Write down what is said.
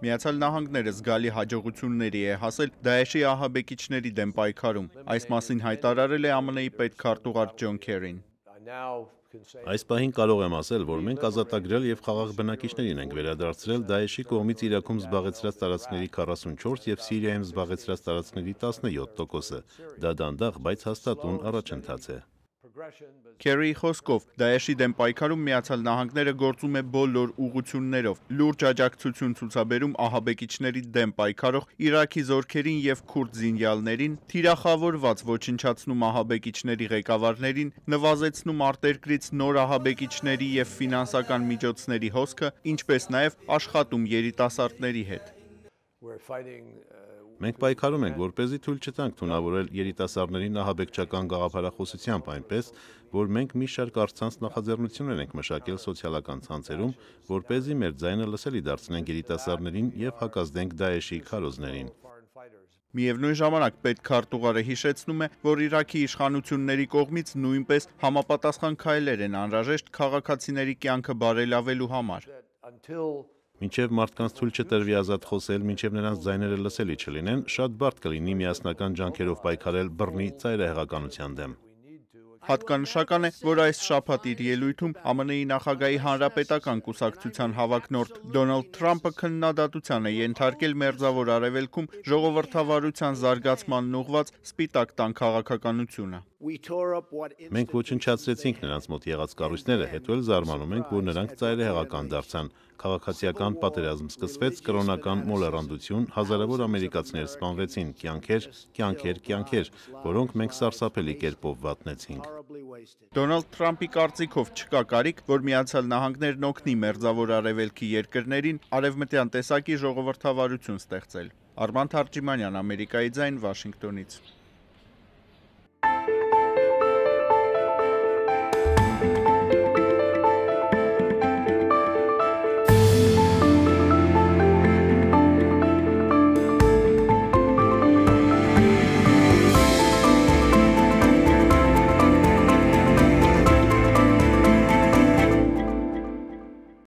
Միացյալ Նահանգները զգալի հաջողությունների է հասել Դաեշի ահաբեկիչների դեմ պայքարում։ Այս մասին հայտարարել է ԱՄՆ-ի պետքարտուղար Ջոն Քերին։ Այս պահին կարող եմ ասել, որ մենք ազատագրել եւ խաղաղ բնակիչներին ենք վերադարձրել Դաեշի կողմից Իրաքում զբաղեցրած տարածքների 44 եւ Սիրիայում զբաղեցրած տարածքների 17%-ը։ Դա դանդաղ, բայց հաստատուն առաջընթաց է։ Քերիի խոսքով Դաեշի դեմ պայքարում Միացյալ Նահանգները գործում է բոլոր ուղղություններով, լուրջ աջակցություն ցուցաբերում ահաբեկիչների դեմ պայքարող Իրաքի զորքերին եւ քուրդ զինյալներին, թիրախավորված ոչնչացնում ահաբեկիչների ղեկավարներին, նվազեցնում արտերկրից նոր ահաբեկիչների եւ ֆինանսական միջոցների հոսքը, ինչպես նաեւ աշխատում երիտասարդների հետ։ Մենք պայքարում ենք, որպեսզի թույլ չտանք թունավորել երիտասարդներին ահաբեկչական գաղափարախոսությամբ այնպես, որ մենք մի շարք առցանց նախաձեռնություններ ենք մշակել սոցիալական ցանցերում, որպեսզի մեր ձայնը լսելի դարձնենք երիտասարդներին եւ հակազդենք Դաեշի քարոզներին։ Միևնույն ժամանակ պետքարտուղարը հիշեցնում է, որ Իրաքի իշխանությունների կողմից նույնպես համապատասխան քայլեր են անհրաժեշտ քաղաքացիների կյանքը բարելավելու համար։ Մինչև մարդկանց թույլ չտրվի ազատ խոսել, մինչև նրանց ձայները լսելի չլինեն, շատ բարդ կլինի միասնական ջանքերով պայքարել բռնի ծայրահեղականության դեմ։ Հատկանշական է, որ այս շաբաթ իր ելույթում ԱՄՆ-ի նախագահի հանրապետական կուսակցության հավակնորդ Դոնալդ Թրամփը քննադատության է ենթարկել Մերձավոր Արևելքում ժողովրդավարության զարգացմանն ուղղված Սպիտակ տան քաղաքականությունը։ Մենք ոչնչացրեցինք նրանց մոտ եղած կառույցները, հետո էլ զարմանում ենք, որ նրանք ծայրահեղական դարձան։ Քաղաքացիական պատերազմ սկսվեց, կրոնական մոլեռանդություն, հազարավոր ամերիկացիներ սպանվեցին, կյանքեր, որոնք մենք սարսափելի կերպով վատնեցինք։ Դոնալդ Թրամփի կարծիքով չկա կարիք, որ Միացյալ Նահանգներն օգնի Մերձավոր Արևելքի երկրներին արևմտյան տեսակի ժողովրդավարություն ստեղծել։ Արման Թարջիմանյան, Ամերիկայի ձայն, Վաշինգտոնից։